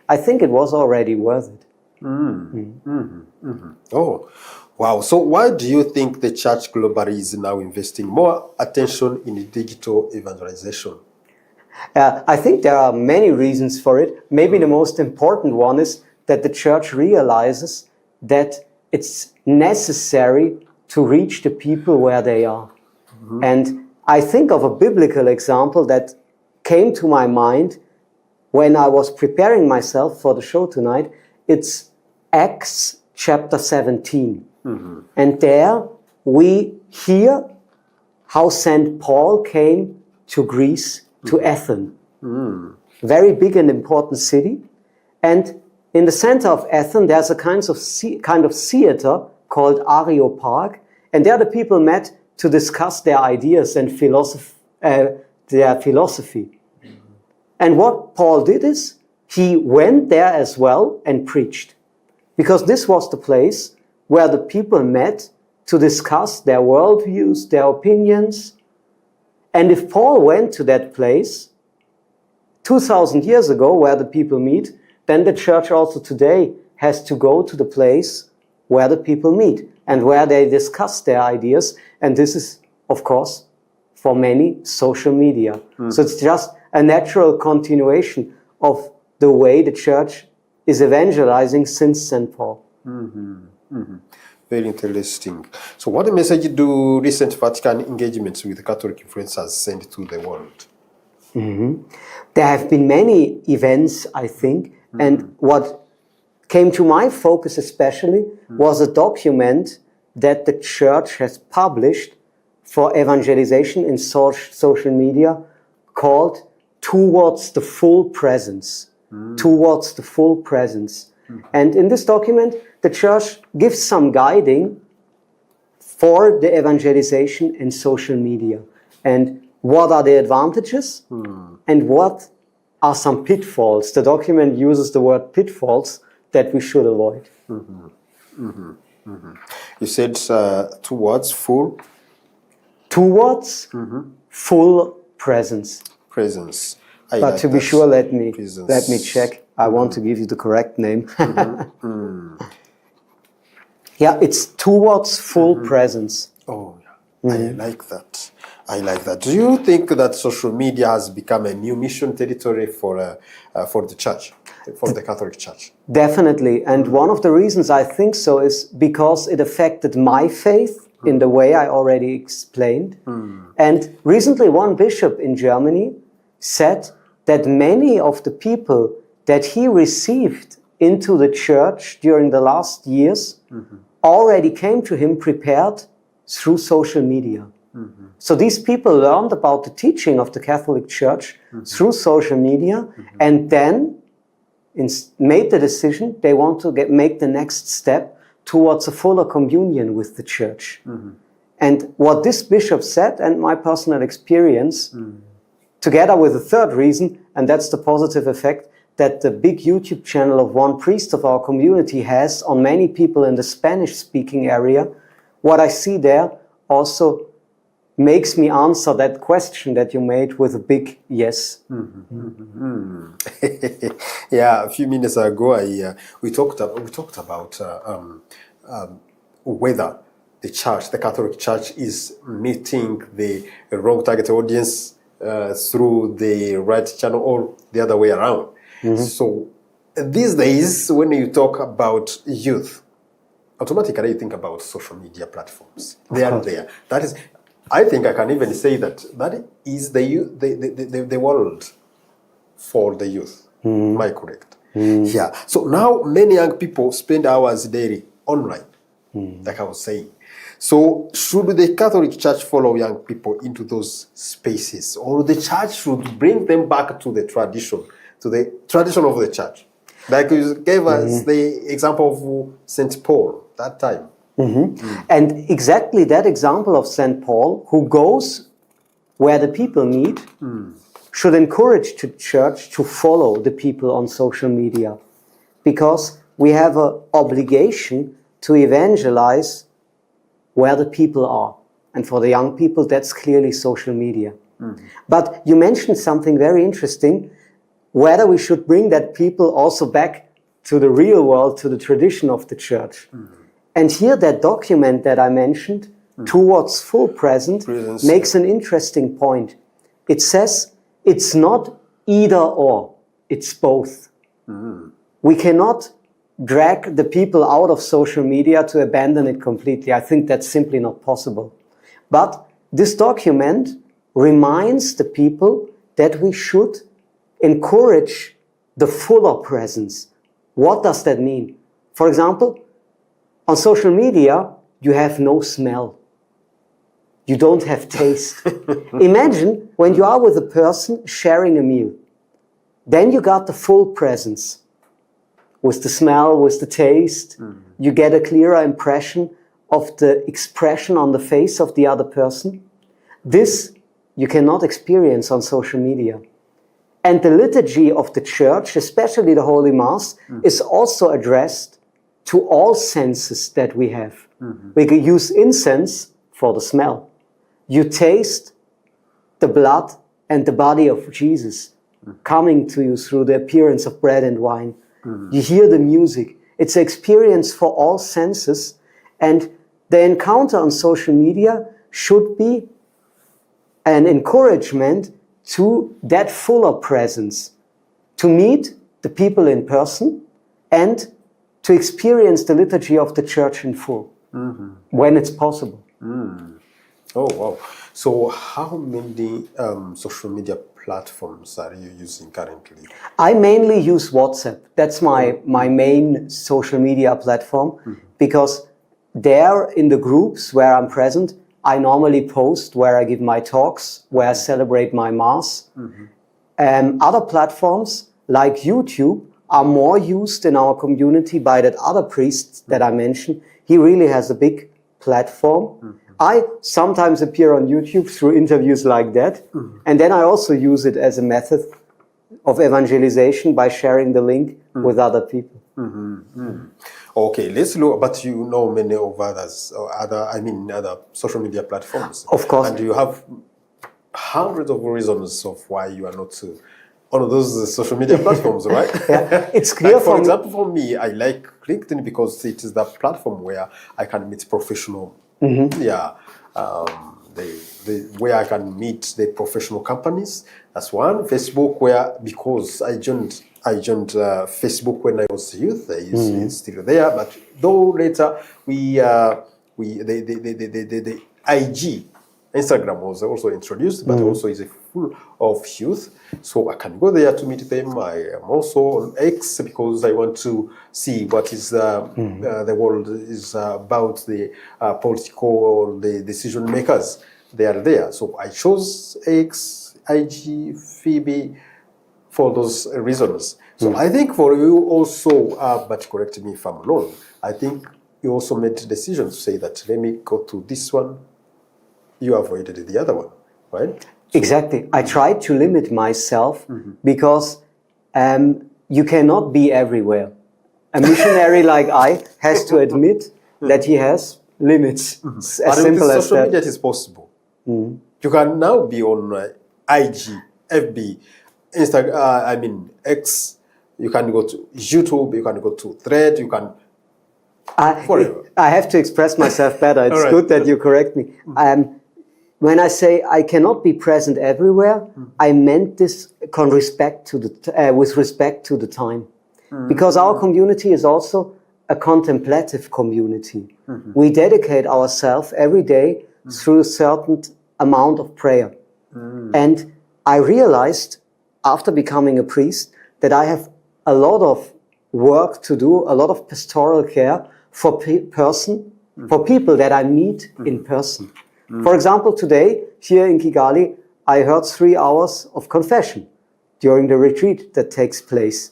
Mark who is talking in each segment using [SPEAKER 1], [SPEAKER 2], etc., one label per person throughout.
[SPEAKER 1] I think it was already worth it.
[SPEAKER 2] Oh, wow. So why do you think the church globally is now investing more attention in digital evangelization?
[SPEAKER 1] I think there are many reasons for it. Maybe the most important one is that the church realizes that it's necessary to reach the people where they are. And I think of a biblical example that came to my mind when I was preparing myself for the show tonight. It's Acts chapter 17. And there we hear how St. Paul came to Greece, to Athens. Very big and important city. And in the center of Athens, there's a kind of theater called Areopag. And there the people met to discuss their ideas and their philosophy. And what Paul did is, he went there as well and preached. Because this was the place where the people met to discuss their worldviews, their opinions. And if Paul went to that place 2,000 years ago where the people meet, then the church also today has to go to the place where the people meet and where they discuss their ideas. And this is, of course, for many, social media. So it's just a natural continuation of the way the church is evangelizing since St. Paul.
[SPEAKER 2] Very interesting. So what message do recent Vatican engagements with Catholic influencers send to the world?
[SPEAKER 1] There have been many events, I think, and what came to my focus especially was a document that the church has published for evangelization in social media called Towards the Full Presence. Towards the Full Presence. And in this document, the church gives some guiding for the evangelization in social media. And what are the advantages? And what are some pitfalls? The document uses the word pitfalls that we should avoid.
[SPEAKER 2] You said towards full?
[SPEAKER 1] Towards full presence.
[SPEAKER 2] Presence.
[SPEAKER 1] But to be sure, let me check. I want to give you the correct name. Yeah, it's towards full presence.
[SPEAKER 2] Oh, yeah. I like that. I like that. Do you think that social media has become a new mission territory for the church, for the Catholic Church?
[SPEAKER 1] Definitely. And one of the reasons I think so is because it affected my faith in the way I already explained. And recently one bishop in Germany said that many of the people that he received into the church during the last years already came to him prepared through social media. So these people learned about the teaching of the Catholic Church through social media and then made the decision they want to make the next step towards a fuller communion with the Church. And what this bishop said, and my personal experience, together with a third reason, and that's the positive effect that the big YouTube channel of one priest of our community has on many people in the Spanish-speaking area, what I see there also makes me answer that question that you made with a big yes.
[SPEAKER 2] Yeah, a few minutes ago, we talked about whether the church, the Catholic Church, is meeting the wrong target audience through the right channel or the other way around. So these days, when you talk about youth, automatically you think about social media platforms. They are there. That is, I think I can even say that is the world for the youth. Am I correct? Yeah. So now many young people spend hours daily online, like I was saying. So should the Catholic Church follow young people into those spaces, or the Church should bring them back to the tradition of the Church? Like you gave us the example of St. Paul that time.
[SPEAKER 1] And exactly that example of St. Paul, who goes where the people meet, should encourage the Church to follow the people on social media. Because we have an obligation to evangelize where the people are. And for the young people, that's clearly social media. But you mentioned something very interesting. whether we should bring that people also back to the real world, to the tradition of the church. And here that document that I mentioned, Towards Full Presence, makes an interesting point. It says it's not either or, it's both. We cannot drag the people out of social media to abandon it completely. I think that's simply not possible. But this document reminds the people that we should encourage the fuller presence. What does that mean? For example, on social media, you have no smell. You don't have taste. Imagine when you are with a person sharing a meal. Then you got the full presence. With the smell, with the taste, you get a clearer impression of the expression on the face of the other person. This you cannot experience on social media. And the liturgy of the church, especially the Holy Mass, is also addressed to all senses that we have. We can use incense for the smell. You taste the blood and the body of Jesus coming to you through the appearance of bread and wine. You hear the music. It's an experience for all senses. And the encounter on social media should be an encouragement to that fuller presence, to meet the people in person and to experience the liturgy of the church in full, when it's possible.
[SPEAKER 2] Oh, wow. So how many social media platforms are you using currently?
[SPEAKER 1] I mainly use WhatsApp. That's my main social media platform, because there in the groups where I'm present, I normally post where I give my talks, where I celebrate my Mass. Other platforms like YouTube are more used in our community by that other priest that I mentioned. He really has a big platform. I sometimes appear on YouTube through interviews like that. And then I also use it as a method of evangelization by sharing the link with other people.
[SPEAKER 2] Okay, let's look, but you know many of others, or other social media platforms.
[SPEAKER 1] Of course.
[SPEAKER 2] And you have hundreds of reasons of why you are not on those social media platforms, right?
[SPEAKER 1] Yeah, it's clear.
[SPEAKER 2] Like for example, for me, I like LinkedIn because it is the platform where I can meet professional, where I can meet the professional companies. That's one. Facebook, because I joined Facebook when I was youth. It's still there, but though later the IG, Instagram was also introduced, but also is full of youth. So I can go there to meet them. I am also on X because I want to see what is the world is about, the political or the decision makers. They are there. So I chose X, IG, Phoebe for those reasons. So I think for you also, but correct me if I'm wrong, I think you also made the decision to say that let me go to this one. You avoided the other one, right?
[SPEAKER 1] Exactly. I tried to limit myself because you cannot be everywhere. A missionary like I has to admit that he has limits. As simple as
[SPEAKER 2] social
[SPEAKER 1] that.
[SPEAKER 2] media it is possible. You can now be on IG, FB, Instagram, X. You can go to YouTube. You can go to Thread. You can.
[SPEAKER 1] I have to express myself better. It's good that you correct me. When I say I cannot be present everywhere, I meant this with respect to the time. Because our community is also a contemplative community. We dedicate ourselves every day through a certain amount of prayer. And I realized after becoming a priest that I have a lot of work to do, a lot of pastoral care for people that I meet in person. For example, today, here in Kigali, I heard 3 hours of confession during the retreat that takes place.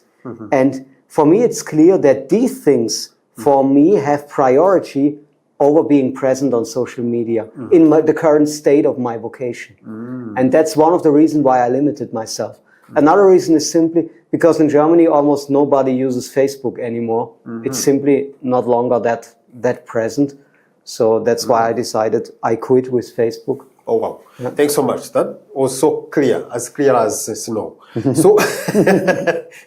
[SPEAKER 1] And for me, it's clear that these things, for me, have priority over being present on social media in the current state of my vocation. And that's one of the reasons why I limited myself. Another reason is simply because in Germany, almost nobody uses Facebook anymore. It's simply not longer that present. So that's why I decided I quit with Facebook.
[SPEAKER 2] Oh wow! Thanks so much. That was so clear as snow. So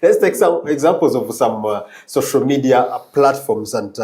[SPEAKER 2] let's take some examples of some social media platforms and